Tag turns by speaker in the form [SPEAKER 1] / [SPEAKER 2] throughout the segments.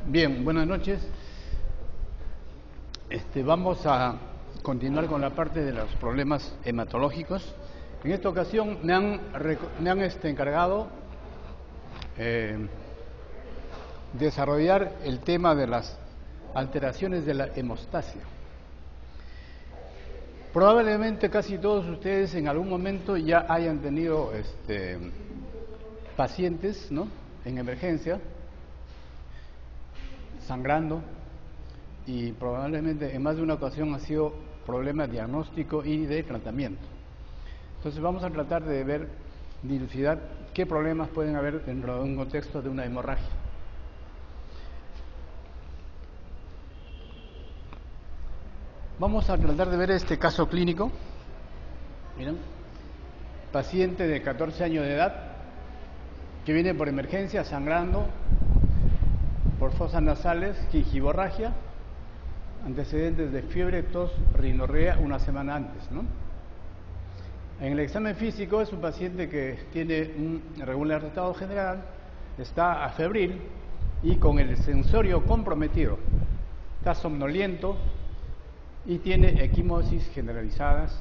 [SPEAKER 1] Bien, buenas noches. Vamos a continuar con la parte de los problemas hematológicos. En esta ocasión me han encargado desarrollar el tema de las alteraciones de la hemostasia. Probablemente casi todos ustedes en algún momento ya hayan tenido pacientes, ¿no?, en emergencia, sangrando, y probablemente en más de una ocasión ha sido problema diagnóstico y de tratamiento. Entonces vamos a tratar de dilucidar qué problemas pueden haber dentro de un contexto de una hemorragia. Vamos a tratar de ver este caso clínico. Miren, paciente de 14 años de edad que viene por emergencia sangrando por fosas nasales, gingivorragia, antecedentes de fiebre, tos, rinorrea una semana antes, ¿no? En el examen físico es un paciente que tiene un irregular estado general, está febril y con el sensorio comprometido, está somnoliento y tiene equimosis generalizadas.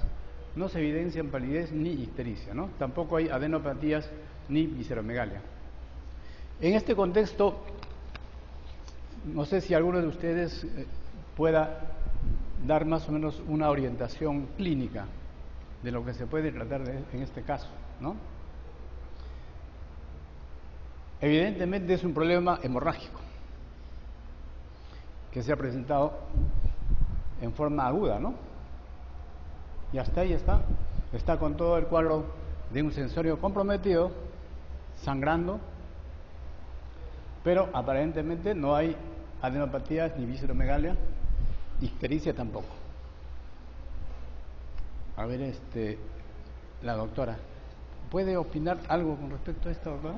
[SPEAKER 1] No se evidencian palidez ni ictericia, ¿no? Tampoco hay adenopatías ni visceromegalia. En este contexto, no sé si alguno de ustedes pueda dar más o menos una orientación clínica de lo que se puede tratar en este caso, ¿no? Evidentemente es un problema hemorrágico que se ha presentado en forma aguda, ¿no? Y hasta ahí está con todo el cuadro de un sensorio comprometido, sangrando, pero aparentemente no hay adenopatías ni visceromegalia, ictericia tampoco. A ver, la doctora, ¿puede opinar algo con respecto a esto, doctora?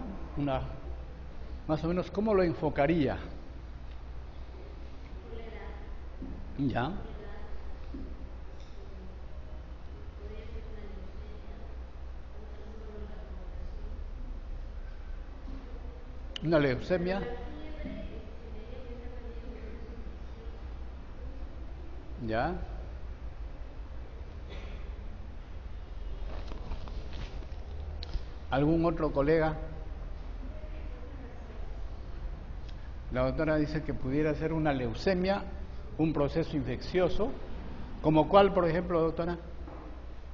[SPEAKER 1] Más o menos, ¿cómo lo enfocaría? Ya. Una leucemia. Ya. ¿Algún otro colega? La doctora dice que pudiera ser una leucemia, un proceso infeccioso. ¿Como cuál, por ejemplo, doctora?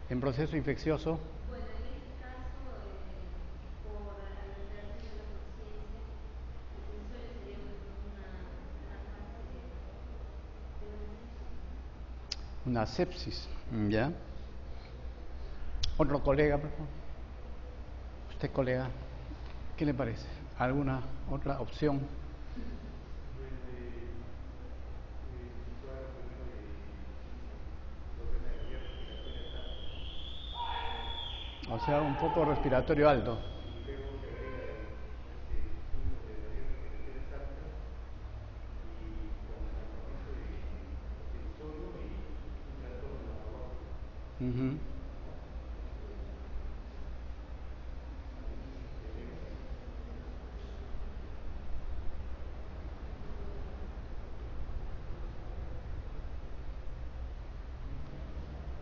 [SPEAKER 1] En proceso infeccioso.
[SPEAKER 2] Bueno, en este caso, por alteración de la conciencia, el sensorio sería una fase de
[SPEAKER 1] Una sepsis. Ya. Otro colega, por favor. Usted, colega, ¿qué le parece? ¿Alguna otra opción? O sea, un poco respiratorio alto.
[SPEAKER 3] Y luego se agrega síntomas de varias respiraciones altas y con compromiso del sueño y un trastorno neurológico.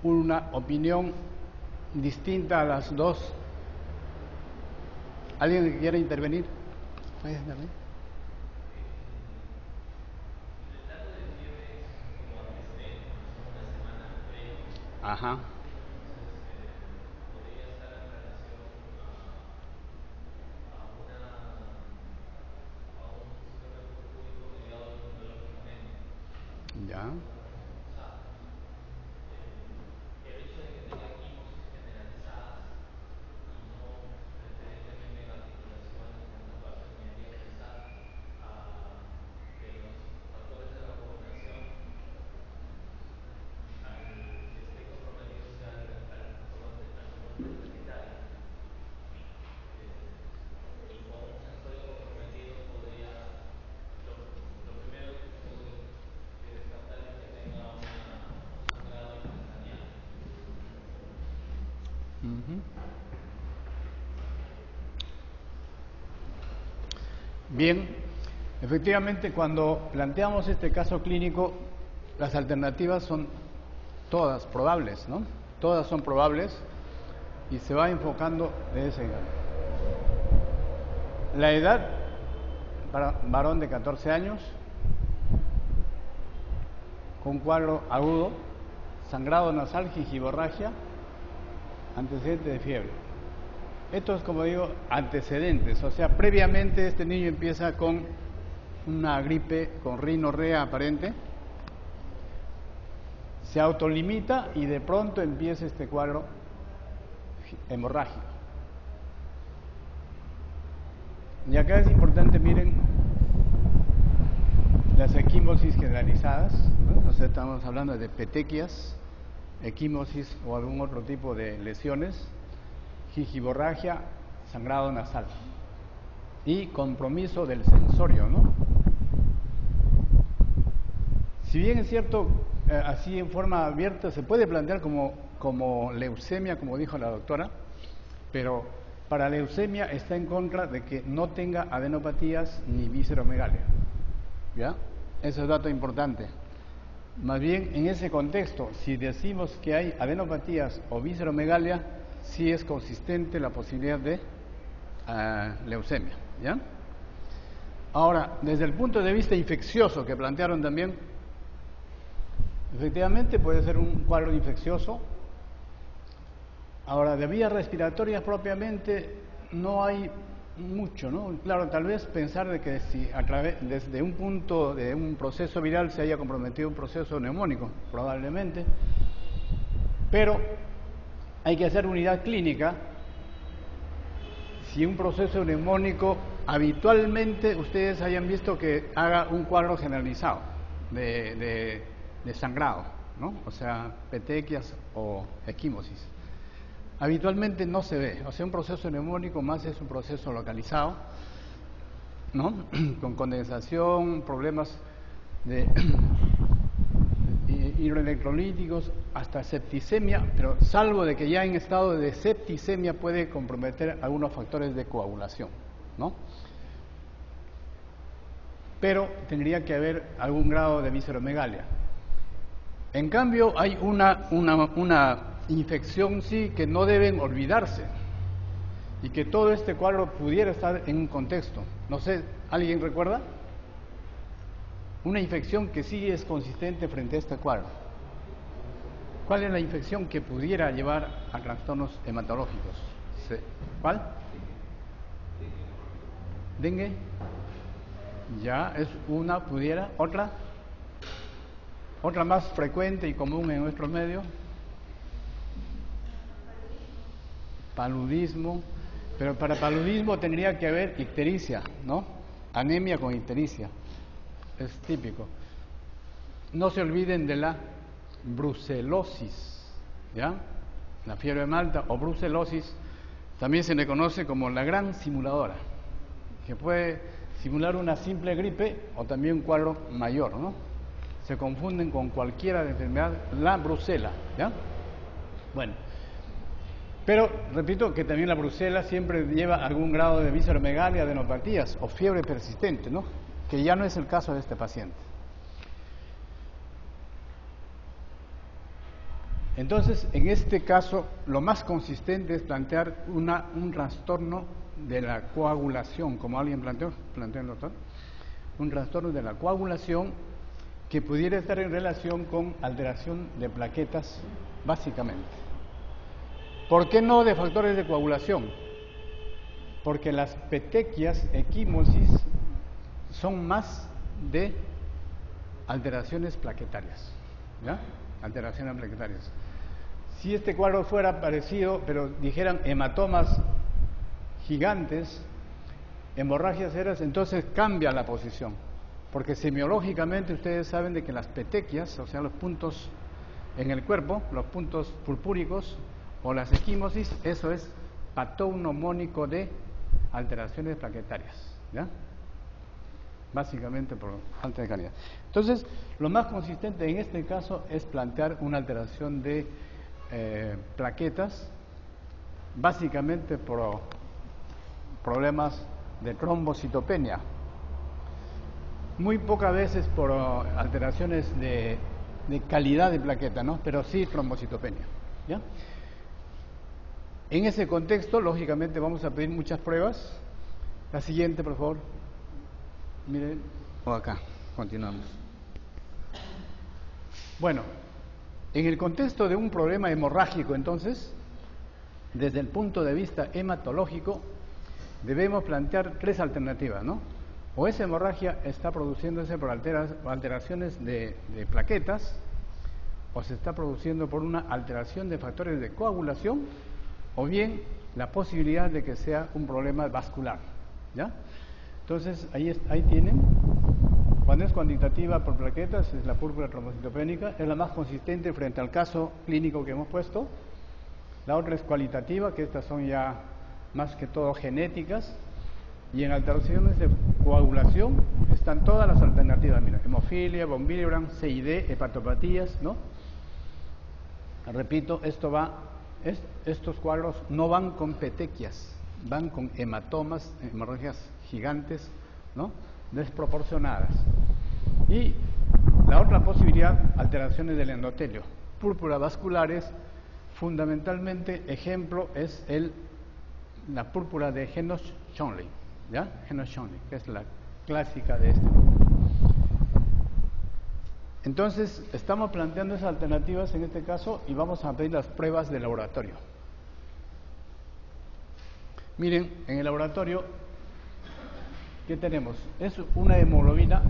[SPEAKER 1] Una opinión distinta a las dos. ¿Alguien que quiera intervenir?
[SPEAKER 4] El dato de fiebre es como antecedente, ¿no? Son una semana previo.
[SPEAKER 1] Ajá.
[SPEAKER 4] Entonces, podría estar en relación a un sistema público mediado inmunológicamente.
[SPEAKER 1] Ya.
[SPEAKER 4] O sea, el hecho de que tenga equimosis generalizadas y no preferentemente en articulaciones o en otras partes, me haría pensar que los factores de la coagulación, al que esté comprometido, sea al componente hereditario. Y con un sensorio comprometido lo primero que descartar es que tenga un sangrado intracraneal.
[SPEAKER 1] Bien. Efectivamente, cuando planteamos este caso clínico, las alternativas son todas probables, ¿no? Todas son probables y se va enfocando de ese grado. La edad, para varón de 14 años, con cuadro agudo, sangrado nasal, gingivorragia, antecedente de fiebre. Esto es, como digo, antecedentes, o sea, previamente este niño empieza con una gripe con rinorrea aparente, se autolimita y de pronto empieza este cuadro hemorrágico. Y acá es importante, miren, las equimosis generalizadas, ¿no? O sea, estamos hablando de petequias, equimosis o algún otro tipo de lesiones, gingivorragia, sangrado nasal y compromiso del sensorio, ¿no? Si bien es cierto, así en forma abierta se puede plantear como leucemia, como dijo la doctora, pero para leucemia está en contra de que no tenga adenopatías ni visceromegalia, ¿ya? Eso es dato importante. Más bien, en ese contexto, si decimos que hay adenopatías o visceromegalia, sí es consistente la posibilidad de leucemia, ¿ya? Ahora, desde el punto de vista infeccioso que plantearon también, efectivamente puede ser un cuadro infeccioso. Ahora, de vías respiratorias propiamente no hay mucho, ¿no? Claro, tal vez pensar de que si desde un punto de un proceso viral se haya comprometido un proceso neumónico, probablemente, pero hay que hacer unidad clínica. Si un proceso neumónico habitualmente ustedes hayan visto que haga un cuadro generalizado de sangrado, ¿no? O sea, petequias o equimosis. Habitualmente no se ve, o sea, un proceso neumónico más es un proceso localizado, ¿no? Con condensación, problemas de hidroelectrolíticos, hasta septicemia, pero salvo de que ya en estado de septicemia puede comprometer algunos factores de coagulación, ¿no? Pero tendría que haber algún grado de visceromegalia. En cambio, hay una infección, sí, que no deben olvidarse y que todo este cuadro pudiera estar en un contexto. No sé, ¿alguien recuerda? Una infección que sí es consistente frente a este cuadro. ¿Cuál es la infección que pudiera llevar a trastornos hematológicos? ¿Cuál? ¿Dengue? Ya, es una, pudiera. ¿Otra? ¿Otra más frecuente y común en nuestro medio? Paludismo. Pero para paludismo tendría que haber ictericia, ¿no? Anemia con ictericia. Es típico. No se olviden de la brucelosis, ¿ya? La fiebre de Malta o brucelosis también se le conoce como la gran simuladora, que puede simular una simple gripe o también un cuadro mayor, ¿no? Se confunden con cualquiera de enfermedad, la brucela, ¿ya? Bueno, pero repito que también la brucela siempre lleva algún grado de visceromegalia, adenopatías o fiebre persistente, ¿no? Que ya no es el caso de este paciente. Entonces, en este caso, lo más consistente es plantear un trastorno de la coagulación, como alguien planteó el doctor, un trastorno de la coagulación que pudiera estar en relación con alteración de plaquetas, básicamente. ¿Por qué no de factores de coagulación? Porque las petequias, equimosis, son más de alteraciones plaquetarias, ¿ya? Alteraciones plaquetarias. Si este cuadro fuera parecido, pero dijeran hematomas gigantes, hemorragias seras, entonces cambia la posición, porque semiológicamente ustedes saben de que las petequias, o sea, los puntos en el cuerpo, los puntos purpúricos o las equimosis, eso es patognomónico de alteraciones plaquetarias, ¿ya? Básicamente por falta de calidad. Entonces, lo más consistente en este caso es plantear una alteración de plaquetas, básicamente por problemas de trombocitopenia. muy pocas veces por alteraciones de calidad de plaqueta, ¿no? Pero sí trombocitopenia, ¿ya? En ese contexto, lógicamente, vamos a pedir muchas pruebas. La siguiente, por favor. Miren, o acá, continuamos. Bueno, en el contexto de un problema hemorrágico, entonces, desde el punto de vista hematológico, debemos plantear tres alternativas, ¿no? O esa hemorragia está produciéndose por alteraciones de plaquetas, o se está produciendo por una alteración de factores de coagulación, o bien la posibilidad de que sea un problema vascular, ¿ya? Entonces, ahí tienen. Cuando es cuantitativa por plaquetas, es la púrpura trombocitopénica, es la más consistente frente al caso clínico que hemos puesto. La otra es cualitativa, que estas son ya más que todo genéticas, y en alteraciones de coagulación están todas las alternativas, mira, hemofilia, von Willebrand, CID, hepatopatías, ¿no? Repito, estos cuadros no van con petequias, van con hematomas, hemorragias gigantes, ¿no? Desproporcionadas. Y la otra posibilidad, alteraciones del endotelio, púrpura vasculares, fundamentalmente ejemplo es la púrpura de Henoch-Schönlein, ¿ya? Henoch-Schönlein, que es la clásica de este grupo. Entonces, estamos planteando esas alternativas en este caso y vamos a pedir las pruebas de laboratorio. Miren, en el laboratorio, ¿qué tenemos? Es una hemoglobina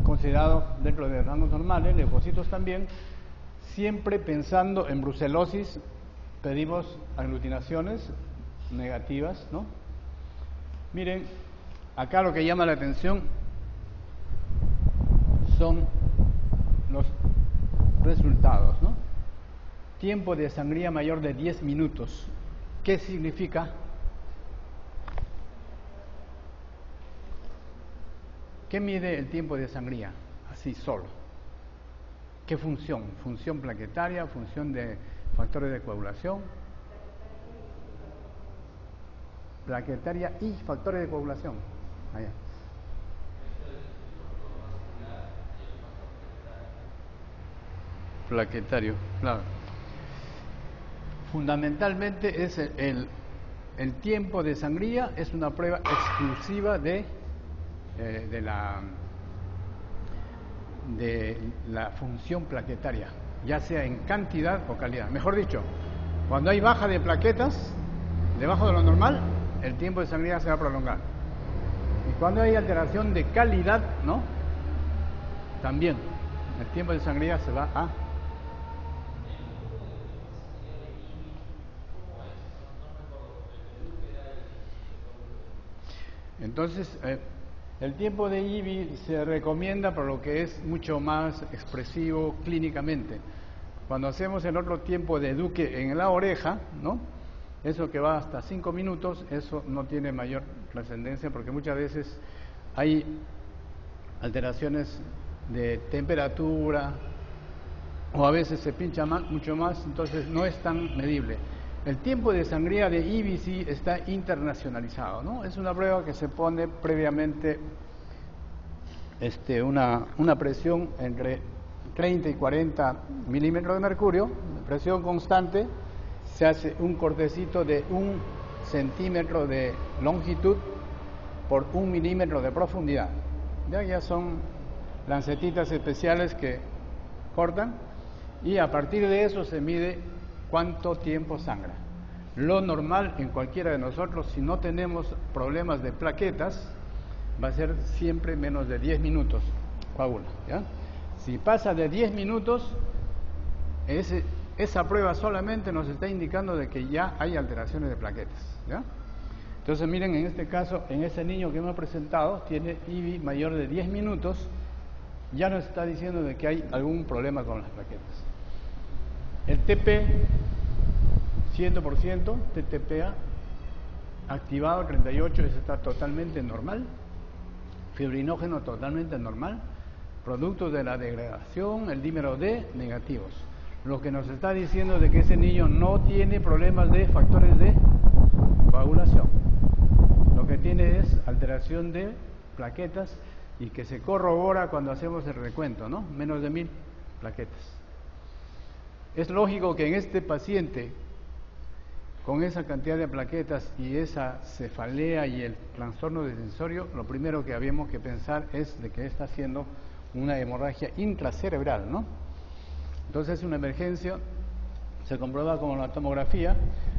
[SPEAKER 1] considerado dentro de rangos normales, leucocitos también. Siempre pensando en brucelosis, pedimos aglutinaciones negativas, ¿no? Miren, acá lo que llama la atención son los resultados, ¿no? Tiempo de sangría mayor de 10 minutos. ¿Qué significa? ¿Qué mide el tiempo de sangría? Así solo. ¿Qué función? ¿Función plaquetaria? ¿Función de factores de coagulación? Plaquetaria y factores de coagulación. Allá. Plaquetario, claro. Fundamentalmente es el tiempo de sangría, es una prueba exclusiva de la función plaquetaria, ya sea en cantidad o calidad. Mejor dicho, cuando hay baja de plaquetas, debajo de lo normal, el tiempo de sangría se va a prolongar. Y cuando hay alteración de calidad, ¿no? También el tiempo de sangría se va a... Entonces, el tiempo de IBI se recomienda por lo que es mucho más expresivo clínicamente. Cuando hacemos el otro tiempo de Duque en la oreja, ¿no? Eso que va hasta 5 minutos, eso no tiene mayor trascendencia porque muchas veces hay alteraciones de temperatura o a veces se pincha mucho más, entonces no es tan medible. El tiempo de sangría de IBC está internacionalizado, ¿no? Es una prueba que se pone previamente una presión entre 30 y 40 milímetros de mercurio, presión constante, se hace un cortecito de 1 centímetro de longitud por 1 milímetro de profundidad. Ya son lancetitas especiales que cortan y a partir de eso se mide cuánto tiempo sangra. Lo normal en cualquiera de nosotros, si no tenemos problemas de plaquetas, va a ser siempre menos de 10 minutos, coagula, ¿ya? Si pasa de 10 minutos, esa prueba solamente nos está indicando de que ya hay alteraciones de plaquetas, ¿ya? Entonces miren, en este caso, en ese niño que hemos presentado, tiene IBI mayor de 10 minutos, ya nos está diciendo de que hay algún problema con las plaquetas. El TP, 100%, TTPA, activado 38, eso está totalmente normal. Fibrinógeno totalmente normal. Productos de la degradación, el dímero D, negativos. Lo que nos está diciendo de que ese niño no tiene problemas de factores de coagulación. Lo que tiene es alteración de plaquetas y que se corrobora cuando hacemos el recuento, ¿no? Menos de 1000 plaquetas. Es lógico que en este paciente, con esa cantidad de plaquetas y esa cefalea y el trastorno de sensorio, lo primero que habíamos que pensar es de que está haciendo una hemorragia intracerebral, ¿no? Entonces es una emergencia, se comprueba con la tomografía,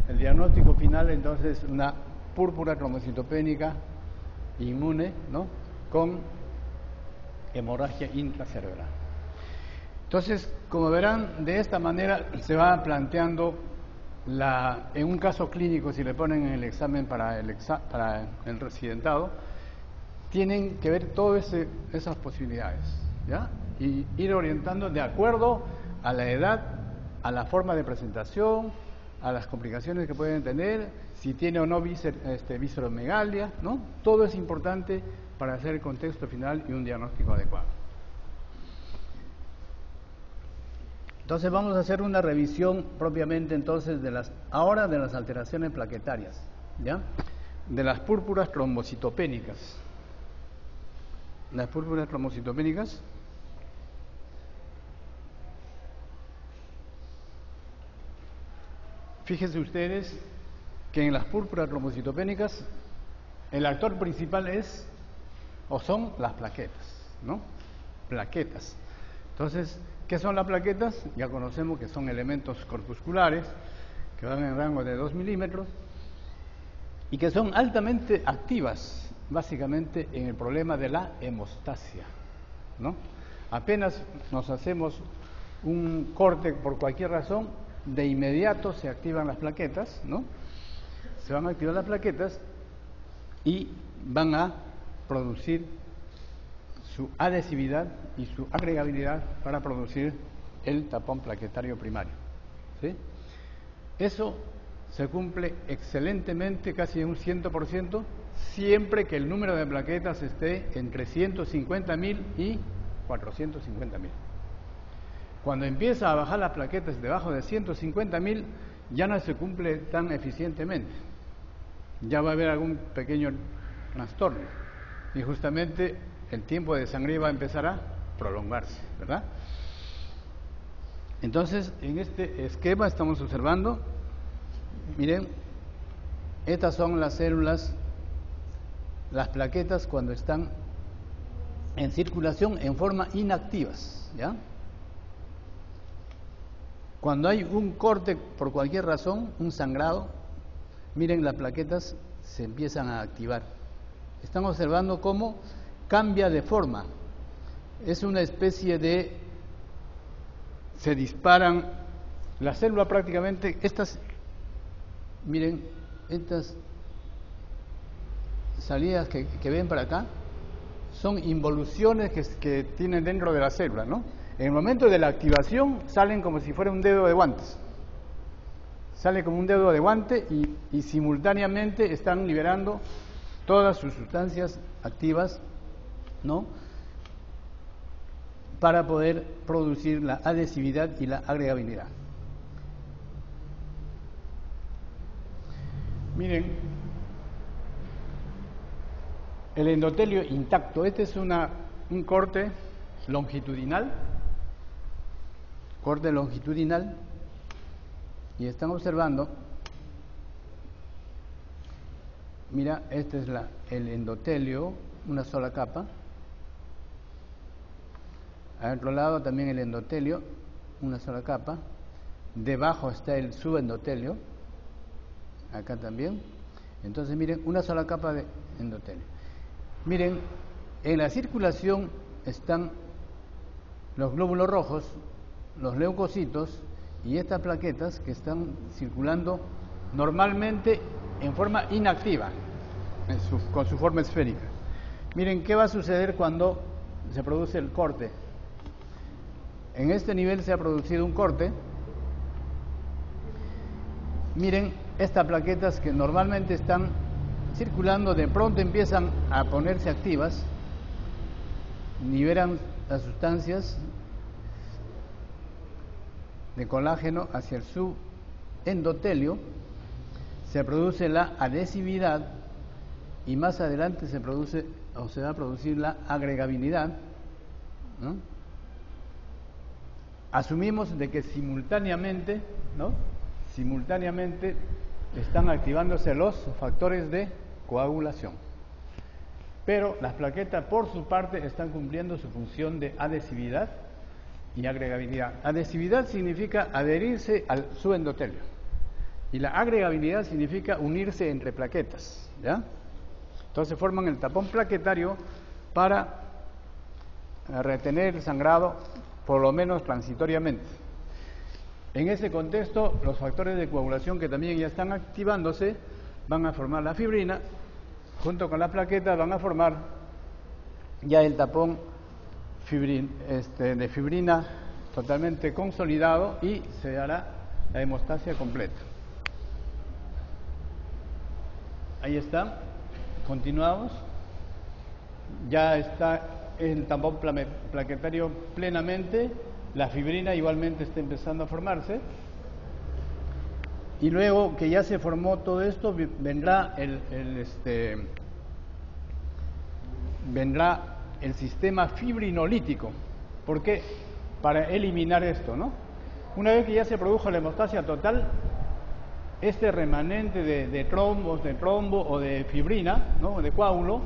[SPEAKER 1] el diagnóstico final entonces una púrpura trombocitopénica inmune, ¿no? Con hemorragia intracerebral. Entonces, como verán, de esta manera se va planteando en un caso clínico, si le ponen en el examen para el residentado, tienen que ver todas esas posibilidades, ¿ya? Y ir orientando de acuerdo a la edad, a la forma de presentación, a las complicaciones que pueden tener, si tiene o no visceromegalia, ¿no? Todo es importante para hacer el contexto final y un diagnóstico adecuado. Entonces vamos a hacer una revisión propiamente entonces de las alteraciones plaquetarias, ¿ya? De las púrpuras trombocitopénicas. Las púrpuras trombocitopénicas. Fíjense ustedes que en las púrpuras trombocitopénicas el actor principal son las plaquetas, ¿no? Plaquetas. Entonces, ¿qué son las plaquetas? Ya conocemos que son elementos corpusculares que van en rango de 2 milímetros y que son altamente activas, básicamente en el problema de la hemostasia, ¿no? Apenas nos hacemos un corte por cualquier razón, de inmediato se activan las plaquetas, ¿no? Se van a activar las plaquetas y van a producir su adhesividad y su agregabilidad para producir el tapón plaquetario primario, ¿sí? Eso se cumple excelentemente, casi un 100%, siempre que el número de plaquetas esté entre 150.000 y 450.000. Cuando empieza a bajar las plaquetas debajo de 150.000, ya no se cumple tan eficientemente. Ya va a haber algún pequeño trastorno. Y justamente el tiempo de sangrado va a empezar a prolongarse, ¿verdad? Entonces, en este esquema estamos observando, miren, estas son las células, las plaquetas cuando están en circulación en forma inactivas, ¿ya? Cuando hay un corte por cualquier razón, un sangrado, miren, las plaquetas se empiezan a activar. Están observando cómo cambia de forma. Es una especie de... se disparan las células prácticamente, miren, estas salidas que ven para acá, son involuciones que tienen dentro de la célula, ¿no? En el momento de la activación salen como si fuera un dedo de guantes. Sale como un dedo de guante y simultáneamente están liberando todas sus sustancias activas, ¿no? Para poder producir la adhesividad y la agregabilidad. Miren, el endotelio intacto. Este es un corte longitudinal. Corte longitudinal. Y están observando, mira, este es el endotelio, una sola capa. Al otro lado también el endotelio, una sola capa. Debajo está el subendotelio, acá también. Entonces miren, una sola capa de endotelio. Miren, en la circulación están los glóbulos rojos, los leucocitos y estas plaquetas que están circulando normalmente en forma inactiva, con su forma esférica. Miren, ¿qué va a suceder cuando se produce el corte? En este nivel se ha producido un corte. Miren, estas plaquetas que normalmente están circulando, de pronto empiezan a ponerse activas, liberan las sustancias de colágeno hacia el subendotelio, se produce la adhesividad y más adelante se produce o se va a producir la agregabilidad, ¿no? Asumimos de que simultáneamente, ¿no? Simultáneamente están activándose los factores de coagulación. Pero las plaquetas, por su parte, están cumpliendo su función de adhesividad y agregabilidad. Adhesividad significa adherirse a su endotelio. Y la agregabilidad significa unirse entre plaquetas, ¿ya? Entonces forman el tapón plaquetario para retener el sangrado, por lo menos transitoriamente. En ese contexto, los factores de coagulación que también ya están activándose van a formar la fibrina, junto con las plaquetas van a formar ya el tapón de fibrina totalmente consolidado y se hará la hemostasia completa. Ahí está, continuamos. Ya está el tapón plaquetario plenamente, la fibrina igualmente está empezando a formarse. Y luego que ya se formó todo esto, vendrá el sistema fibrinolítico. ¿Por qué? Para eliminar esto, ¿no? Una vez que ya se produjo la hemostasia total, este remanente de trombo o de fibrina, ¿no? De coágulo,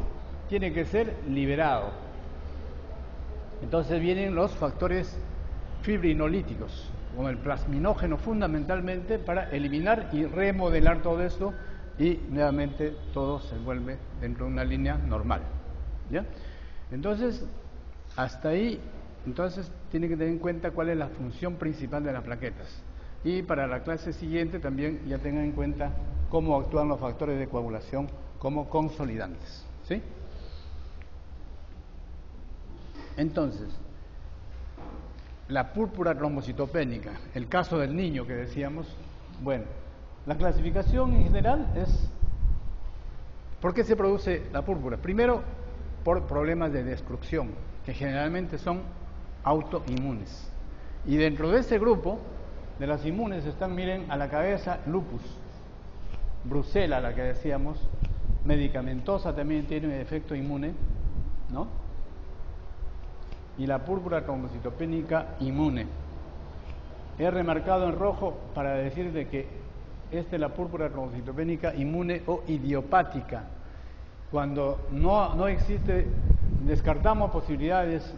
[SPEAKER 1] tiene que ser liberado. Entonces vienen los factores fibrinolíticos, como el plasminógeno fundamentalmente, para eliminar y remodelar todo esto y nuevamente todo se vuelve dentro de una línea normal, ¿ya? Entonces, hasta ahí, entonces tiene que tener en cuenta cuál es la función principal de las plaquetas. Y para la clase siguiente también ya tengan en cuenta cómo actúan los factores de coagulación como consolidantes, ¿sí? Entonces, la púrpura trombocitopénica, el caso del niño que decíamos, bueno, la clasificación en general es, ¿por qué se produce la púrpura? Primero, por problemas de destrucción, que generalmente son autoinmunes. Y dentro de ese grupo, de las inmunes, están, miren, a la cabeza, lupus, brucela, la que decíamos, medicamentosa también tiene un efecto inmune, ¿no? Y la púrpura trombocitopénica inmune. He remarcado en rojo para decir de que esta es la púrpura trombocitopénica inmune o idiopática. Cuando no existe, descartamos posibilidades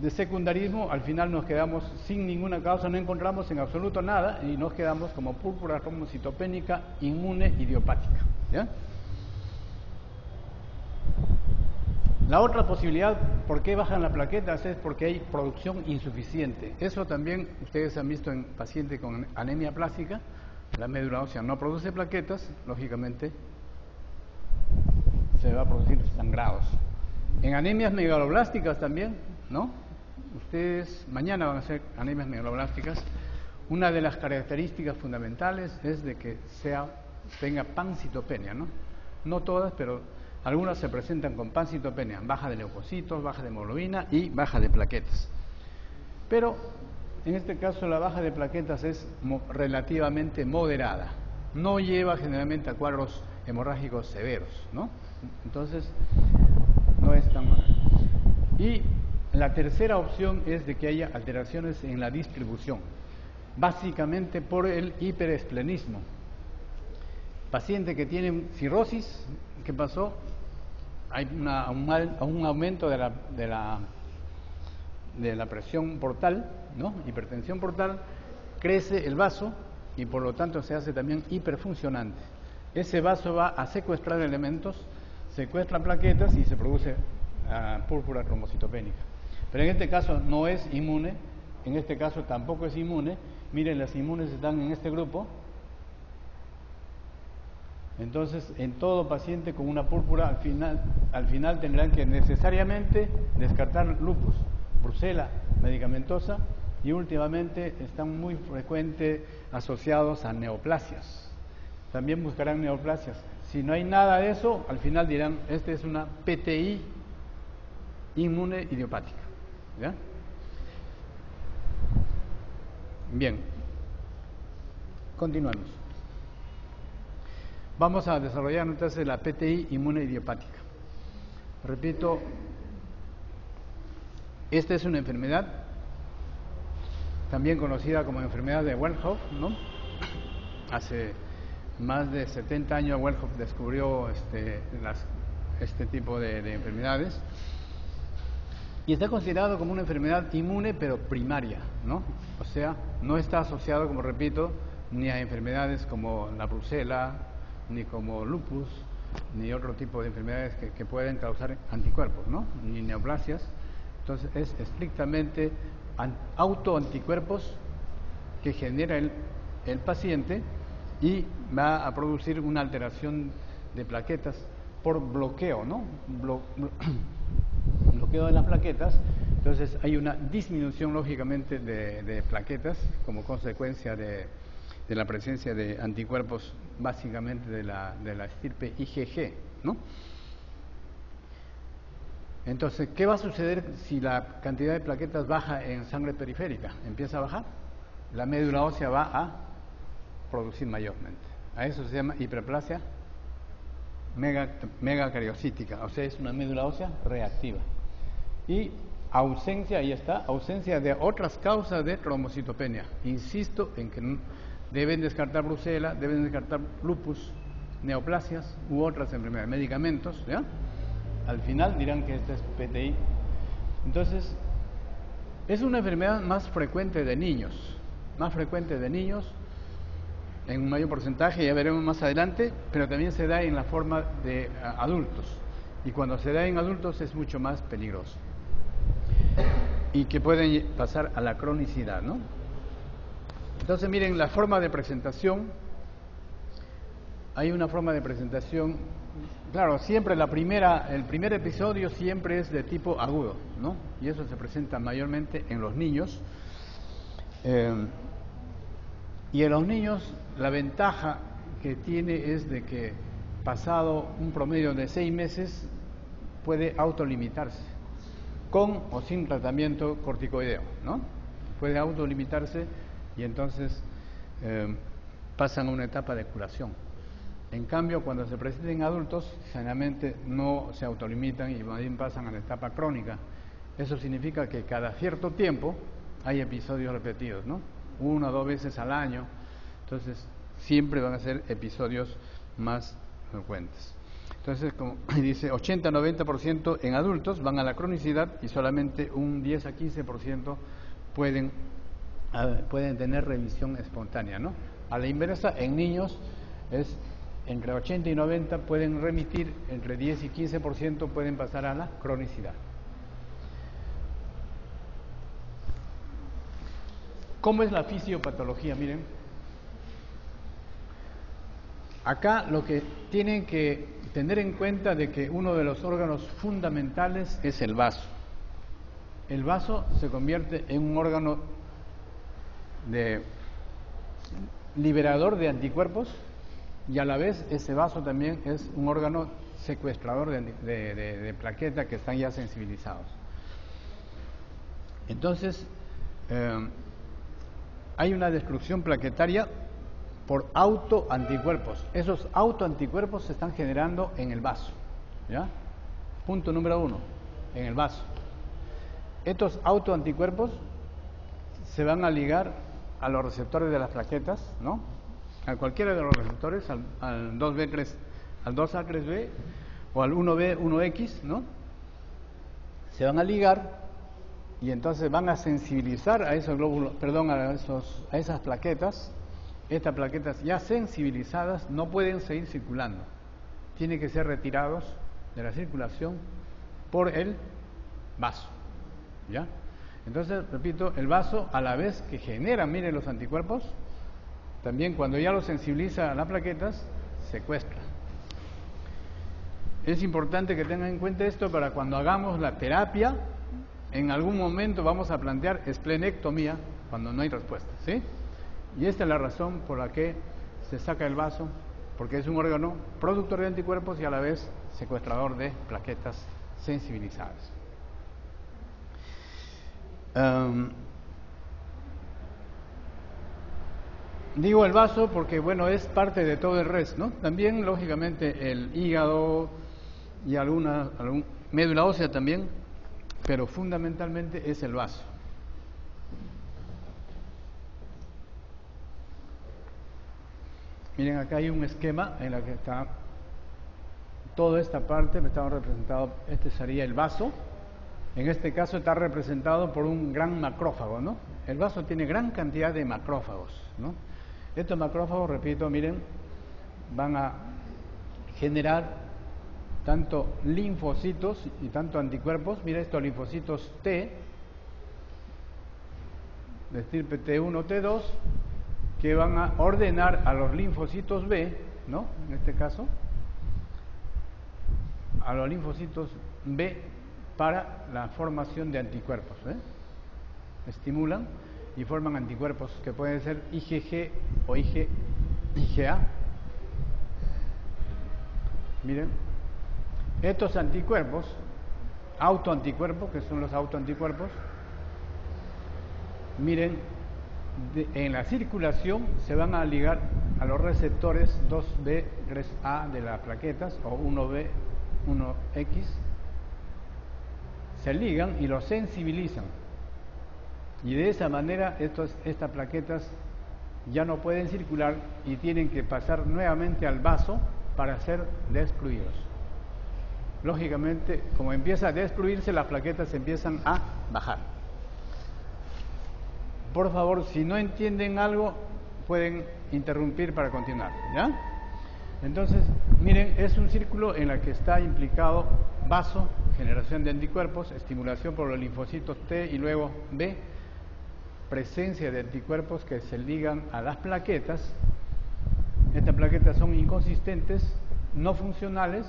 [SPEAKER 1] de secundarismo, al final nos quedamos sin ninguna causa, no encontramos en absoluto nada y nos quedamos como púrpura trombocitopénica inmune idiopática, ¿ya? La otra posibilidad, ¿por qué bajan las plaquetas? Es porque hay producción insuficiente. Eso también ustedes han visto en pacientes con anemia plástica, la médula ósea no produce plaquetas, lógicamente se va a producir sangrados. En anemias megaloblásticas también, ¿no? Ustedes mañana van a hacer anemias megaloblásticas. Una de las características fundamentales es de que tenga pancitopenia, ¿no? No todas, pero algunas se presentan con pancitopenia, baja de leucocitos, baja de hemoglobina y baja de plaquetas. Pero en este caso la baja de plaquetas es relativamente moderada. No lleva generalmente a cuadros hemorrágicos severos, ¿no? Entonces, no es tan mal. Y la tercera opción es de que haya alteraciones en la distribución, básicamente por el hiperesplenismo. Paciente que tiene cirrosis, ¿qué pasó? Hay un aumento de la presión portal, ¿no? Hipertensión portal, crece el vaso y por lo tanto se hace también hiperfuncionante. Ese vaso va a secuestrar elementos, secuestra plaquetas y se produce púrpura trombocitopénica. Pero en este caso no es inmune, en este caso tampoco es inmune. Miren, las inmunes están en este grupo. Entonces, en todo paciente con una púrpura, al final tendrán que necesariamente descartar lupus, brucela medicamentosa y últimamente están muy frecuentes asociados a neoplasias. También buscarán neoplasias. Si no hay nada de eso, al final dirán, esta es una PTI inmune idiopática, ¿ya? Bien, continuamos. Vamos a desarrollar entonces la PTI inmune idiopática. Repito, esta es una enfermedad también conocida como enfermedad de Wellhoff, ¿no? Hace más de 70 años Wellhoff descubrió este tipo de enfermedades y está considerado como una enfermedad inmune pero primaria, ¿no? O sea, no está asociado, como repito, ni a enfermedades como la brucela, ni como lupus, ni otro tipo de enfermedades que pueden causar anticuerpos, ¿no? Ni neoplasias. Entonces es estrictamente autoanticuerpos que genera el paciente y va a producir una alteración de plaquetas por bloqueo, ¿no? Bloqueo de las plaquetas. Entonces hay una disminución lógicamente de plaquetas como consecuencia de la presencia de anticuerpos básicamente de la estirpe IgG, ¿no? Entonces, ¿qué va a suceder si la cantidad de plaquetas baja en sangre periférica? Empieza a bajar, la médula ósea va a producir mayormente. A eso se llama hiperplasia megacariocítica, o sea, es una médula ósea reactiva. Y ausencia, ahí está, ausencia de otras causas de trombocitopenia. Insisto en que deben descartar brucela, deben descartar lupus, neoplasias u otras enfermedades, medicamentos, ¿ya? Al final dirán que esta es PTI. Entonces, es una enfermedad más frecuente de niños, en un mayor porcentaje, ya veremos más adelante, pero también se da en la forma de adultos. Y cuando se da en adultos es mucho más peligroso. Y que pueden pasar a la cronicidad, ¿no? Entonces, miren, la forma de presentación. Hay una forma de presentación, claro, siempre el primer episodio siempre es de tipo agudo, ¿no? Y eso se presenta mayormente en los niños. Y en los niños la ventaja que tiene es de que pasado un promedio de 6 meses puede autolimitarse, con o sin tratamiento corticoideo, ¿no? Puede autolimitarse y entonces pasan a una etapa de curación. En cambio, cuando se presenta en adultos, generalmente no se autolimitan y más bien pasan a la etapa crónica. Eso significa que cada cierto tiempo hay episodios repetidos, ¿no? 1 o 2 veces al año. Entonces, siempre van a ser episodios más frecuentes. Entonces, como dice, 80-90% en adultos van a la cronicidad y solamente un 10 a 15% pueden tener remisión espontánea, ¿no? A la inversa, en niños es entre 80 y 90 pueden remitir, entre 10 y 15% pueden pasar a la cronicidad. ¿Cómo es la fisiopatología? Miren, acá lo que tienen que tener en cuenta de que uno de los órganos fundamentales es el vaso. El vaso se convierte en un órgano liberador de anticuerpos y a la vez ese vaso también es un órgano secuestrador de plaquetas que están ya sensibilizados. Entonces, hay una destrucción plaquetaria por autoanticuerpos. Esos autoanticuerpos se están generando en el vaso, ¿ya? Punto número 1, en el vaso. Estos autoanticuerpos se van a ligar a los receptores de las plaquetas, ¿no? A cualquiera de los receptores, al 2B3, al 2A3B o al 1B, 1X, ¿no? Se van a ligar y entonces van a sensibilizar a esos glóbulos, perdón, a esas plaquetas. Estas plaquetas ya sensibilizadas no pueden seguir circulando. Tienen que ser retirados de la circulación por el vaso, ¿ya? Entonces, repito, el vaso a la vez que genera, miren, los anticuerpos, también cuando ya lo sensibiliza a las plaquetas, secuestra. Es importante que tengan en cuenta esto para cuando hagamos la terapia, en algún momento vamos a plantear esplenectomía cuando no hay respuesta, ¿sí? Y esta es la razón por la que se saca el vaso, porque es un órgano productor de anticuerpos y a la vez secuestrador de plaquetas sensibilizadas. Digo el vaso porque, bueno, es parte de todo el resto, ¿no? También, lógicamente, el hígado y médula ósea también, pero fundamentalmente es el vaso. Miren, acá hay un esquema en el que está toda esta parte, está representado, este sería el vaso. En este caso está representado por un gran macrófago, ¿no? El vaso tiene gran cantidad de macrófagos, ¿no? Estos macrófagos, repito, miren, van a generar tanto linfocitos y tanto anticuerpos. Mira estos linfocitos T, de estirpe T1, T2, que van a ordenar a los linfocitos B, ¿no? En este caso, a los linfocitos B para la formación de anticuerpos, ¿eh? Estimulan y forman anticuerpos que pueden ser IgG o IgA. Miren, estos anticuerpos, autoanticuerpos, que son los autoanticuerpos, miren, en la circulación se van a ligar a los receptores 2B, 3A de las plaquetas, o 1B, 1X, se ligan y los sensibilizan. Y de esa manera estas plaquetas ya no pueden circular y tienen que pasar nuevamente al vaso para ser destruidos. Lógicamente, como empieza a destruirse, las plaquetas empiezan a bajar. Por favor, si no entienden algo, pueden interrumpir para continuar, ¿ya? Entonces, miren, es un círculo en el que está implicado vaso, generación de anticuerpos, estimulación por los linfocitos T y luego B, presencia de anticuerpos que se ligan a las plaquetas. Estas plaquetas son inconsistentes, no funcionales,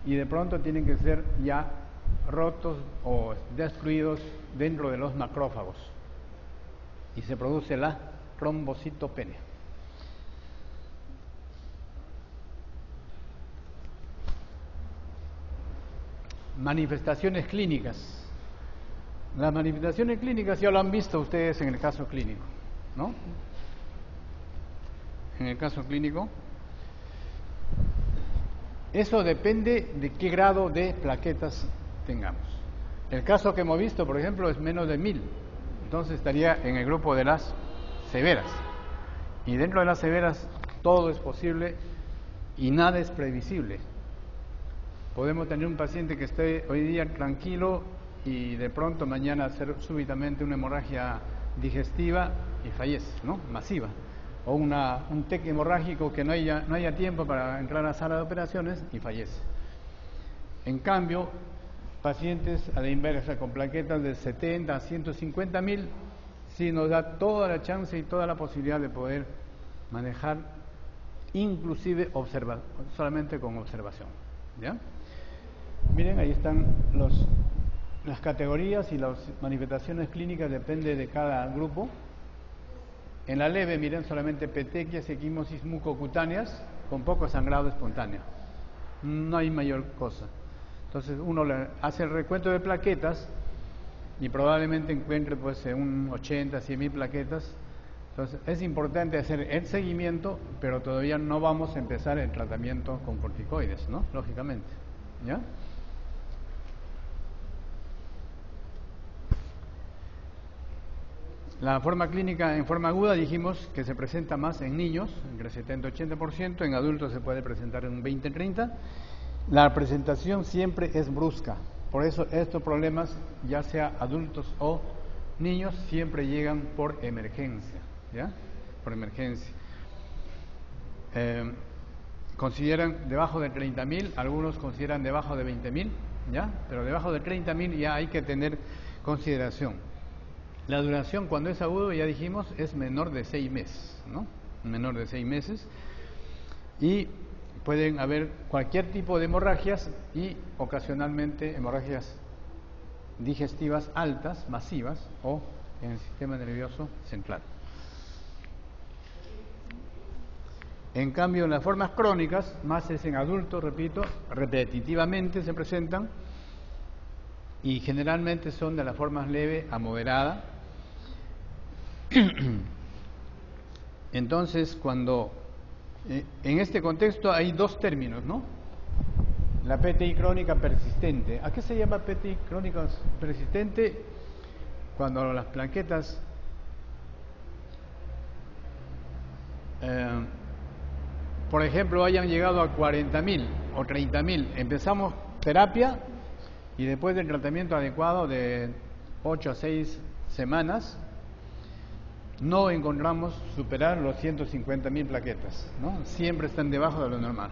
[SPEAKER 1] y de pronto tienen que ser ya rotos o destruidos dentro de los macrófagos. Y se produce la trombocitopenia. Manifestaciones clínicas. Las manifestaciones clínicas ya lo han visto ustedes en el caso clínico, ¿no? En el caso clínico, eso depende de qué grado de plaquetas tengamos. El caso que hemos visto, por ejemplo, es menos de 1000. Entonces estaría en el grupo de las severas. Y dentro de las severas todo es posible y nada es previsible. Podemos tener un paciente que esté hoy día tranquilo y de pronto mañana hacer súbitamente una hemorragia digestiva y fallece, ¿no? Masiva. O un TEC hemorrágico que no haya tiempo para entrar a la sala de operaciones y fallece. En cambio, pacientes a la inversa con plaquetas de 70 a 150.000, sí nos da toda la chance y toda la posibilidad de poder manejar, inclusive solamente con observación, ¿ya? Miren, ahí están las categorías y las manifestaciones clínicas, depende de cada grupo. En la leve, miren, solamente petequias y equimosis mucocutáneas con poco sangrado espontáneo. No hay mayor cosa. Entonces uno le hace el recuento de plaquetas y probablemente encuentre pues un 80, 100.000 plaquetas. Entonces es importante hacer el seguimiento, pero todavía no vamos a empezar el tratamiento con corticoides, ¿no? Lógicamente, ¿ya? La forma clínica en forma aguda dijimos que se presenta más en niños, entre 70 y 80%, en adultos se puede presentar en un 20-30%. La presentación siempre es brusca, por eso estos problemas, ya sea adultos o niños, siempre llegan por emergencia, ¿ya? Por emergencia. Consideran debajo de 30.000, algunos consideran debajo de 20.000, ¿ya? Pero debajo de 30.000 ya hay que tener consideración. La duración cuando es agudo, ya dijimos, es menor de 6 meses, ¿no? Menor de 6 meses. Y pueden haber cualquier tipo de hemorragias y ocasionalmente hemorragias digestivas altas, masivas, o en el sistema nervioso central. En cambio, en las formas crónicas, más es en adultos, repito, repetitivamente se presentan y generalmente son de las formas leve a moderada. Entonces, cuando en este contexto hay dos términos, ¿no? la PTI crónica persistente. ¿A qué se llama PTI crónica persistente? Cuando las plaquetas por ejemplo hayan llegado a 40.000 o 30.000, empezamos terapia y después del tratamiento adecuado de 8 a 6 semanas no encontramos superar los 150.000 plaquetas, ¿no? Siempre están debajo de lo normal.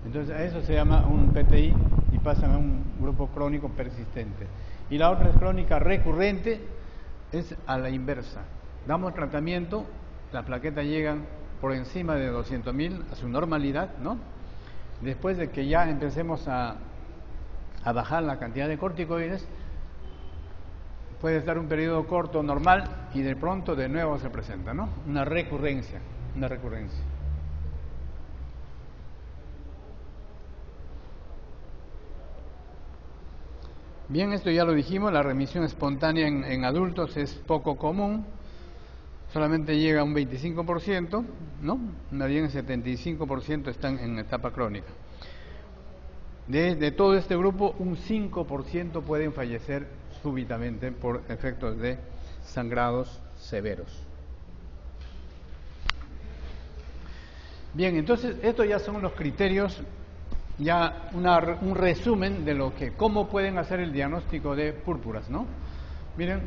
[SPEAKER 1] Entonces a eso se llama un PTI y pasan a un grupo crónico persistente. Y la otra es crónica recurrente, es a la inversa. Damos tratamiento, las plaquetas llegan por encima de 200.000 a su normalidad, ¿no? Después de que ya empecemos a bajar la cantidad de corticoides, puede estar un periodo corto normal y de pronto de nuevo se presenta, ¿no? Una recurrencia. Bien, esto ya lo dijimos, la remisión espontánea en adultos es poco común, solamente llega a un 25%, ¿no? Más bien el 75% están en etapa crónica. De todo este grupo, un 5% pueden fallecer súbitamente por efectos de sangrados severos. Bien, entonces estos ya son los criterios, ya un resumen de lo que, cómo pueden hacer el diagnóstico de púrpuras, ¿no? Miren,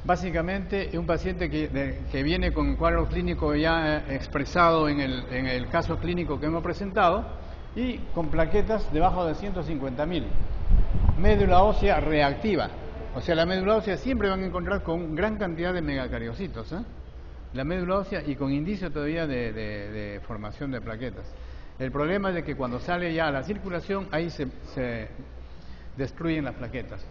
[SPEAKER 1] básicamente un paciente que viene con un cuadro clínico ya expresado en el caso clínico que hemos presentado y con plaquetas debajo de 150.000, médula ósea reactiva, o sea, la médula ósea siempre van a encontrar con gran cantidad de megacariocitos, la médula ósea y con indicio todavía de formación de plaquetas. El problema es de que cuando sale ya a la circulación, ahí se destruyen las plaquetas.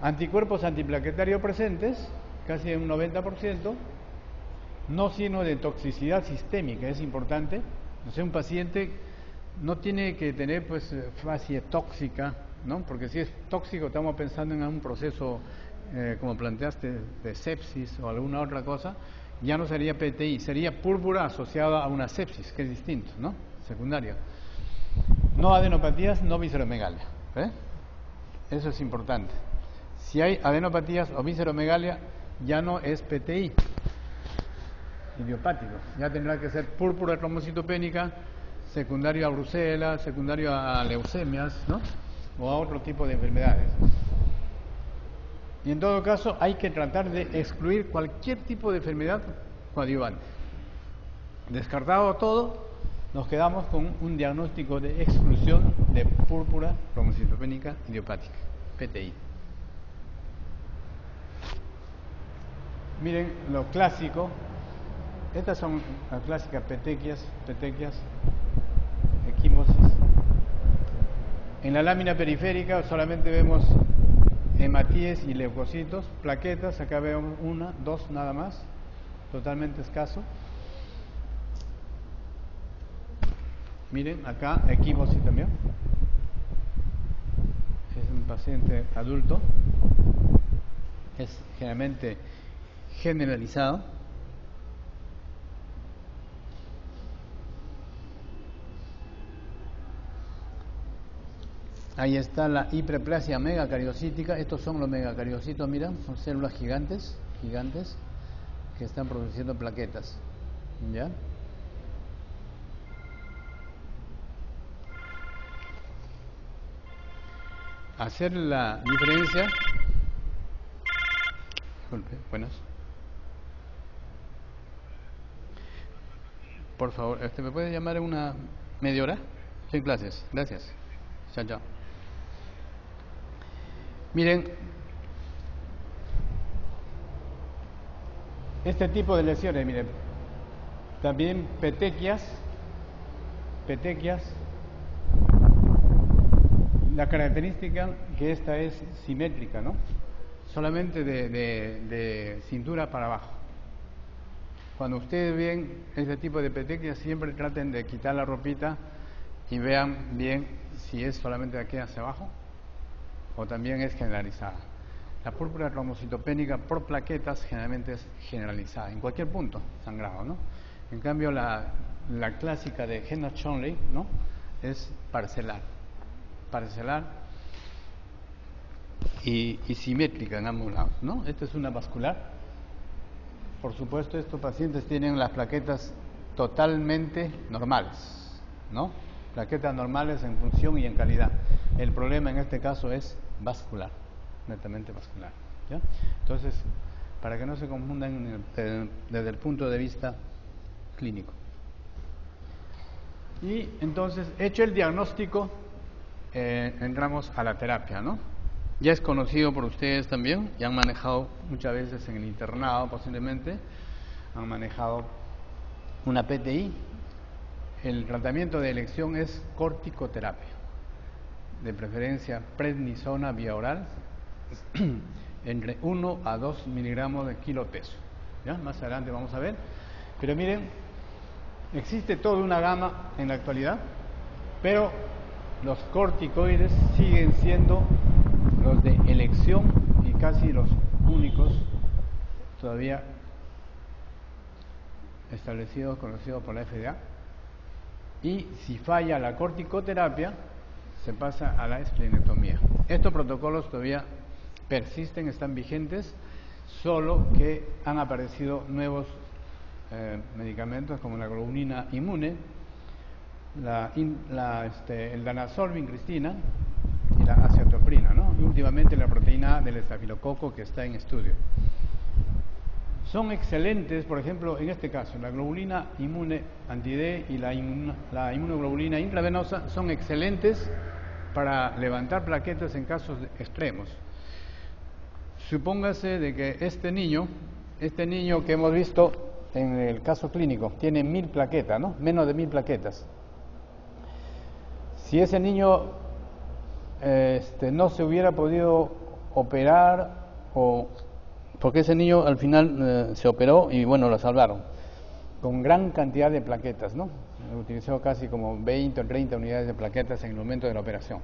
[SPEAKER 1] Anticuerpos antiplaquetarios presentes, casi un 90%, no signo de toxicidad sistémica, es importante. O sea, un paciente no tiene que tener pues fase tóxica, ¿no? Porque si es tóxico estamos pensando en un proceso, como planteaste, de sepsis o alguna otra cosa, ya no sería PTI, sería púrpura asociada a una sepsis, que es distinto, ¿no? Secundario. No adenopatías, no visceromegalia, eso es importante. Si hay adenopatías o visceromegalia, ya no es PTI idiopático, ya tendrá que ser púrpura trombocitopénica, secundario a brucela, secundario a leucemias, ¿no? O a otro tipo de enfermedades. Y en todo caso hay que tratar de excluir cualquier tipo de enfermedad coadyuvante. Descartado todo, nos quedamos con un diagnóstico de exclusión de púrpura trombocitopénica idiopática, PTI. Miren lo clásico, estas son las clásicas petequias, equimosis. En la lámina periférica solamente vemos hematíes y leucocitos, plaquetas, acá vemos una, dos nada más, totalmente escaso. Miren, acá equimosis también. Es un paciente adulto, es generalmente generalizado. Ahí está la hiperplasia megacariocítica. Estos son los megacariocitos, miren, son células gigantes que están produciendo plaquetas, ¿ya? Hacer la diferencia. Disculpe, buenas. Por favor, ¿me puede llamar en una media hora? Estoy en clases, gracias. Chao, chao. Miren, este tipo de lesiones, miren, también petequias, la característica que esta es simétrica, ¿no? Solamente de cintura para abajo. Cuando ustedes ven este tipo de petequias, siempre traten de quitar la ropita y vean bien si es solamente de aquí hacia abajo o también es generalizada. La púrpura trombocitopénica por plaquetas generalmente es generalizada, en cualquier punto sangrado, ¿no? En cambio la la clásica de Hennah-Schonlein, ¿no? Es parcelar y simétrica en ambos lados, ¿no? Esta es una vascular. Por supuesto, estos pacientes tienen las plaquetas totalmente normales, ¿no? Plaquetas normales en función y en calidad. El problema en este caso es vascular, netamente vascular, ¿ya? Entonces, para que no se confundan desde el punto de vista clínico. Y entonces, hecho el diagnóstico, entramos a la terapia, ¿no? Ya es conocido por ustedes también, ya han manejado muchas veces en el internado posiblemente, han manejado una PTI. El tratamiento de elección es corticoterapia, de preferencia prednisona vía oral, entre 1 a 2 miligramos de kilo peso. ¿Ya? Más adelante vamos a ver. Pero miren, existe toda una gama en la actualidad, pero los corticoides siguen siendo los de elección y casi los únicos todavía establecidos, conocidos por la FDA. Y si falla la corticoterapia, se pasa a la esplenectomía. Estos protocolos todavía persisten, están vigentes, solo que han aparecido nuevos medicamentos como la globulina inmune, el danazol, vincristina y la acetoprina, ¿no? Y últimamente la proteína del estafilococo, que está en estudio. Son excelentes, por ejemplo, en este caso, la globulina inmune anti-D y la inmunoglobulina intravenosa son excelentes para levantar plaquetas en casos extremos. Supóngase de que este niño que hemos visto en el caso clínico, tiene 1000 plaquetas, ¿no? Menos de 1000 plaquetas. Si ese niño no se hubiera podido operar, porque ese niño al final se operó y bueno, lo salvaron, con gran cantidad de plaquetas, ¿no? Utilizó casi como 20 o 30 unidades de plaquetas en el momento de la operación.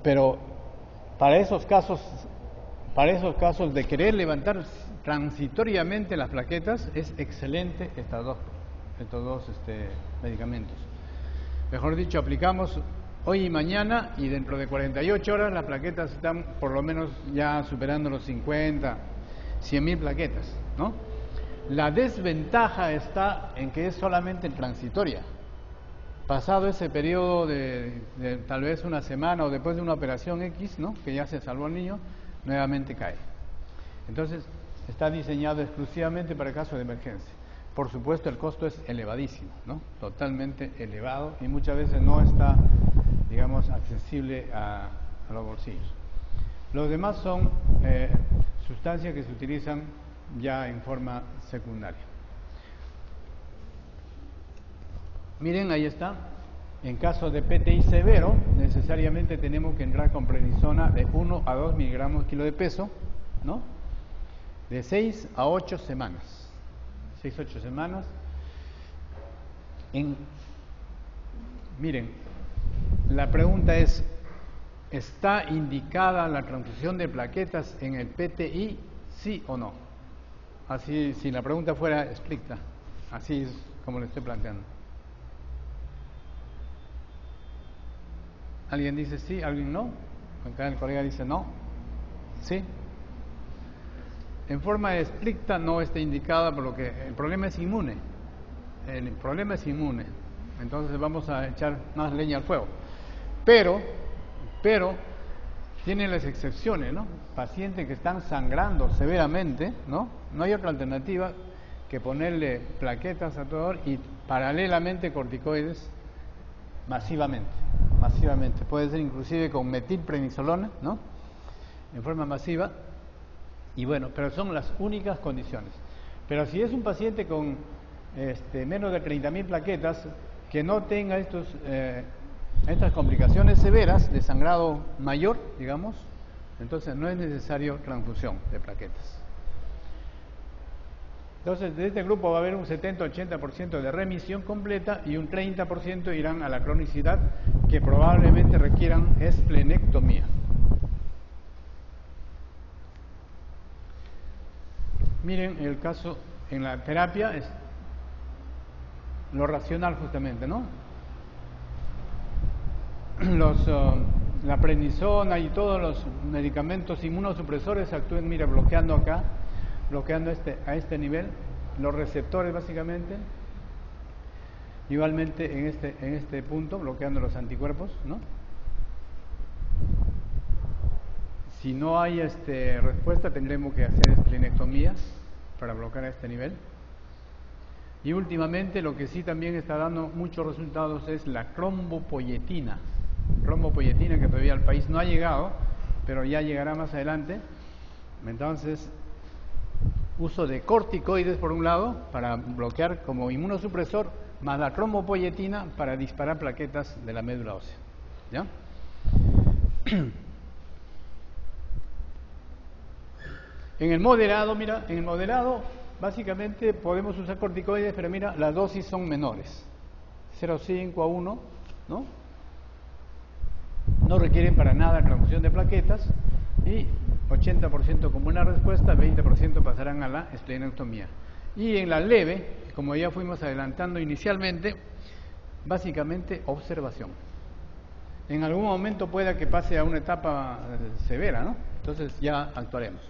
[SPEAKER 1] Pero para esos casos de querer levantar transitoriamente las plaquetas, es excelente estos dos medicamentos. Mejor dicho, aplicamos hoy y mañana, y dentro de 48 horas las plaquetas están por lo menos ya superando los 50, 100.000 plaquetas, ¿no? La desventaja está en que es solamente transitoria. Pasado ese periodo de tal vez una semana o después de una operación X, ¿no? Que ya se salvó el niño, nuevamente cae. Entonces, está diseñado exclusivamente para casos de emergencia. Por supuesto, el costo es elevadísimo, ¿no? Totalmente elevado, y muchas veces no está, digamos, accesible a los bolsillos. Los demás son sustancias que se utilizan ya en forma secundaria. Miren, ahí está. En caso de PTI severo, necesariamente tenemos que entrar con prednisona de 1 a 2 miligramos kilo de peso, ¿no? De 6 a 8 semanas. 6 a 8 semanas. Miren, la pregunta es, ¿está indicada la transfusión de plaquetas en el PTI, sí o no? Así, si la pregunta fuera estricta, así es como le estoy planteando. ¿Alguien dice sí? ¿Alguien no? Acá el colega dice no. ¿Sí? En forma estricta no está indicada, por lo que el problema es inmune. El problema es inmune. Entonces vamos a echar más leña al fuego. Pero tienen las excepciones, ¿no? Pacientes que están sangrando severamente, ¿no? No hay otra alternativa que ponerle plaquetas a todo y paralelamente corticoides masivamente. Puede ser inclusive con metilprednisolona, ¿no? En forma masiva. Y bueno, pero son las únicas condiciones. Pero si es un paciente con menos de 30.000 plaquetas, que no tenga estas complicaciones severas de sangrado mayor, digamos, entonces no es necesario transfusión de plaquetas. Entonces, de este grupo va a haber un 70-80% de remisión completa y un 30% irán a la cronicidad, que probablemente requieran esplenectomía. Miren el caso en la terapia es lo racional justamente, ¿no? La prednisona y todos los medicamentos inmunosupresores actúan, mira, bloqueando acá, bloqueando a este nivel, los receptores básicamente, igualmente en este punto, bloqueando los anticuerpos, ¿no? Si no hay respuesta, tendremos que hacer esplenectomía para bloquear a este nivel. Y últimamente lo que sí también está dando muchos resultados es la crombopoyetina. Crombopoyetina que todavía al país no ha llegado, pero ya llegará más adelante. Entonces, uso de corticoides por un lado para bloquear como inmunosupresor, más la crombopoyetina para disparar plaquetas de la médula ósea. ¿Ya? En el moderado, mira, en el moderado básicamente podemos usar corticoides, pero mira, las dosis son menores, 0,5 a 1, ¿no? No requieren para nada transfusión de plaquetas y 80% como una respuesta, 20% pasarán a la esplenectomía. Y en la leve, como ya fuimos adelantando inicialmente, básicamente observación. En algún momento pueda que pase a una etapa severa, ¿no? Entonces ya actuaremos.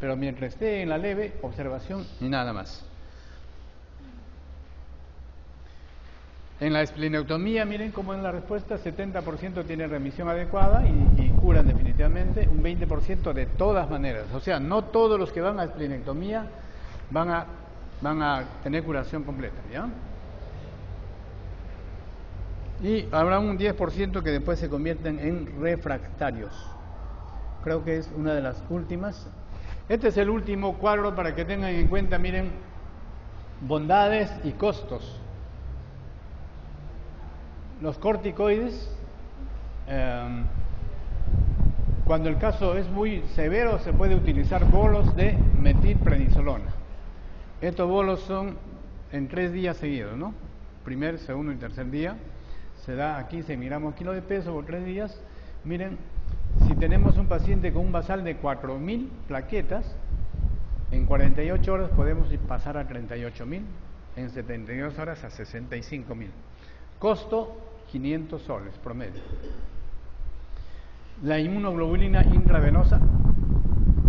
[SPEAKER 1] Pero mientras esté en la leve, observación y nada más. En la esplenectomía, miren cómo en la respuesta, 70% tiene remisión adecuada y curan definitivamente, un 20% de todas maneras. O sea, no todos los que van a esplenectomía van a tener curación completa, ¿ya? Y habrá un 10% que después se convierten en refractarios. Creo que es una de las últimas. Este es el último cuadro para que tengan en cuenta, miren, bondades y costos. Los corticoides, cuando el caso es muy severo, se puede utilizar bolos de metilprednisolona. Estos bolos son en 3 días seguidos, ¿no? Primer, segundo y tercer día. Se da a 15 miligramos kilo de peso por 3 días. Miren, si tenemos un paciente con un basal de 4.000 plaquetas, en 48 horas podemos pasar a 38.000, en 72 horas a 65.000. Costo, 500 soles promedio. La inmunoglobulina intravenosa,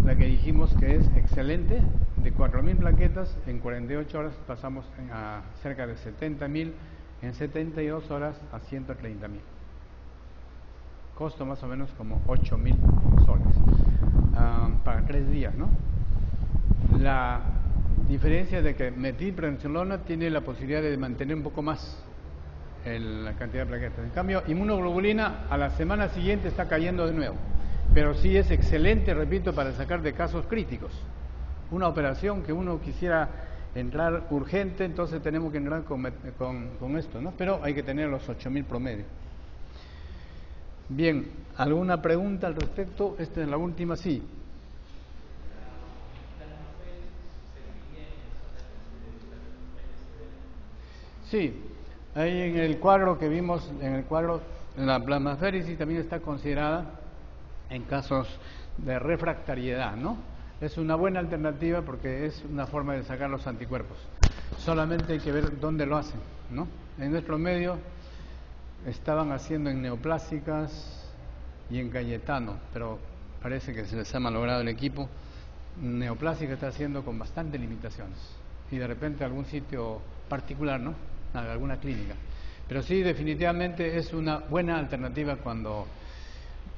[SPEAKER 1] la que dijimos que es excelente, de 4.000 plaquetas, en 48 horas pasamos a cerca de 70.000, en 72 horas a 130.000. Costo más o menos como 8.000 soles para 3 días, ¿no? La diferencia de que metilprednisolona tiene la posibilidad de mantener un poco más la cantidad de plaquetas. En cambio, inmunoglobulina a la semana siguiente está cayendo de nuevo, pero sí es excelente, repito, para sacar de casos críticos. Una operación que uno quisiera entrar urgente, entonces tenemos que entrar con esto, ¿no? Pero hay que tener los 8.000 promedio. Bien, ¿alguna pregunta al respecto? Esta es la última, sí. Sí, ahí en el cuadro que vimos, la plasmaféresis también está considerada en casos de refractariedad, ¿no? Es una buena alternativa porque es una forma de sacar los anticuerpos. Solamente hay que ver dónde lo hacen, ¿no? En nuestro medio estaban haciendo en Neoplásicas y en Cayetano, pero parece que se les ha malogrado el equipo. Neoplásica está haciendo con bastantes limitaciones y de repente algún sitio particular, ¿no? Alguna clínica. Pero sí, definitivamente es una buena alternativa cuando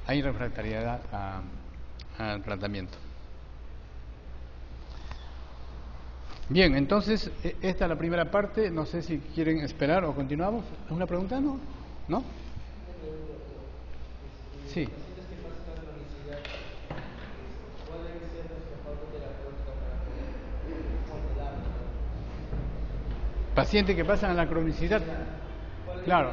[SPEAKER 1] hay refractariedad al tratamiento. Bien, entonces esta es la primera parte. No sé si quieren esperar o continuamos. ¿Alguna pregunta? ¿No? ¿No? Sí. Pacientes que pasan a la cronicidad. Claro.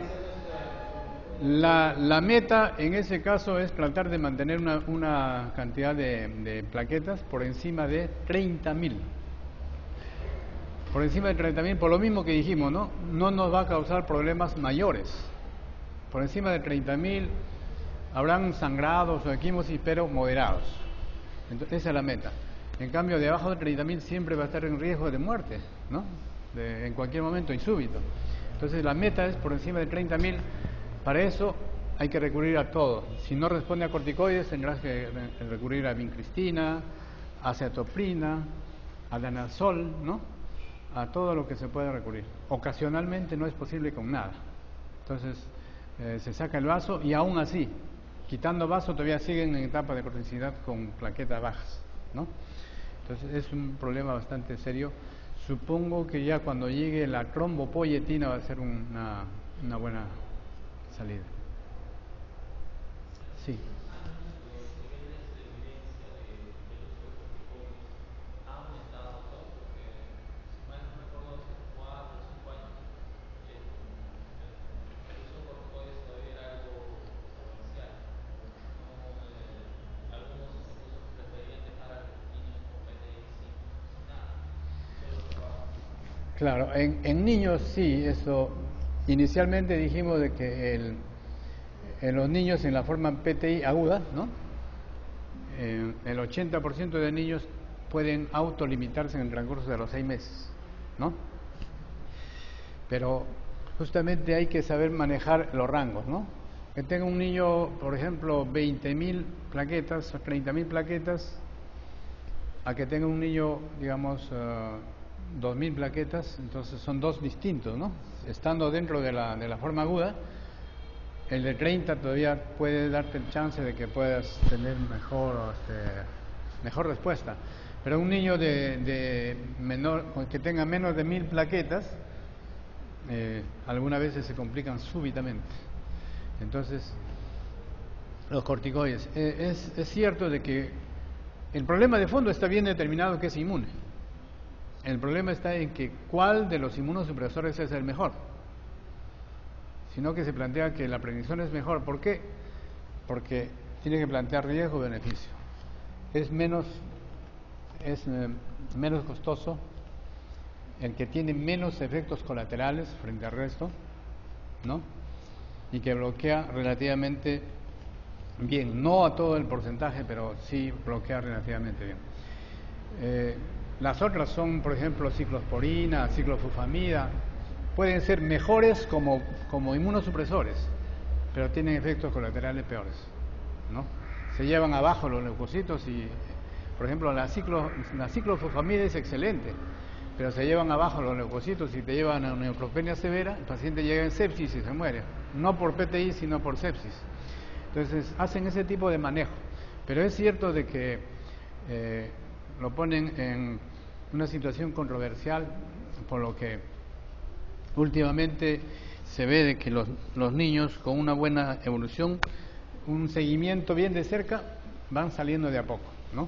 [SPEAKER 1] La meta en ese caso es tratar de mantener una cantidad de plaquetas por encima de 30.000. Por encima de 30.000, por lo mismo que dijimos, ¿no? No nos va a causar problemas mayores. Por encima de 30.000 habrán sangrados o equimosis, pero moderados. Entonces, esa es la meta. En cambio, debajo de 30.000 siempre va a estar en riesgo de muerte, ¿no? En cualquier momento, insúbito. Entonces, la meta es por encima de 30.000. Para eso hay que recurrir a todo. Si no responde a corticoides, tendrás que recurrir a vincristina, a acetoprina, a danazol, ¿no? A todo lo que se pueda recurrir. Ocasionalmente no es posible con nada. Entonces, se saca el vaso y aún así, quitando vaso, todavía siguen en etapa de corticidad con plaquetas bajas, ¿no? Entonces, es un problema bastante serio. Supongo que ya cuando llegue la trombopoyetina va a ser una buena salida. Sí.
[SPEAKER 4] Los niveles de evidencia del uso de corticoides ha aumentado, ¿no? Porque, si mal no recuerdo, hace 4 o 5 años el uso de corticoides todavía era algo controversial. No, algunos incluso preferían dejar a los niños con PTI sin nada, solo trabajo.
[SPEAKER 1] Claro, en niños sí, eso. Inicialmente dijimos de que en los niños en la forma PTI aguda, ¿no? El 80% de niños pueden autolimitarse en el transcurso de los 6 meses, ¿no? Pero justamente hay que saber manejar los rangos, ¿no? Que tenga un niño, por ejemplo, 20.000 plaquetas o 30.000 plaquetas, a que tenga un niño, digamos, 2.000 plaquetas, entonces son dos distintos, ¿no? Estando dentro de la forma aguda, el de 30 todavía puede darte el chance de que puedas tener mejor respuesta. Pero un niño que tenga menos de 1.000 plaquetas, algunas veces se complican súbitamente. Entonces, los corticoides. Es cierto de que el problema de fondo está bien determinado, que es inmune. El problema está en que cuál de los inmunosupresores es el mejor. Sino que se plantea que la prednisona es mejor. ¿Por qué? Porque tiene que plantear riesgo-beneficio. Es menos costoso, el que tiene menos efectos colaterales frente al resto, ¿no? Y que bloquea relativamente bien, no a todo el porcentaje, pero sí bloquea relativamente bien. Las otras son, por ejemplo, ciclosporina, ciclofosfamida, pueden ser mejores como inmunosupresores, pero tienen efectos colaterales peores, ¿no? Se llevan abajo los leucocitos y, por ejemplo, la ciclofosfamida es excelente, pero se llevan abajo los leucocitos y te llevan a una neutropenia severa, el paciente llega en sepsis y se muere, no por PTI, sino por sepsis. Entonces, hacen ese tipo de manejo, pero es cierto de que lo ponen en una situación controversial, por lo que últimamente se ve de que los niños con una buena evolución, un seguimiento bien de cerca, van saliendo de a poco, ¿no?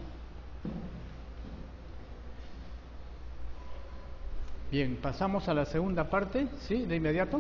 [SPEAKER 1] Bien, pasamos a la segunda parte, ¿sí? De inmediato.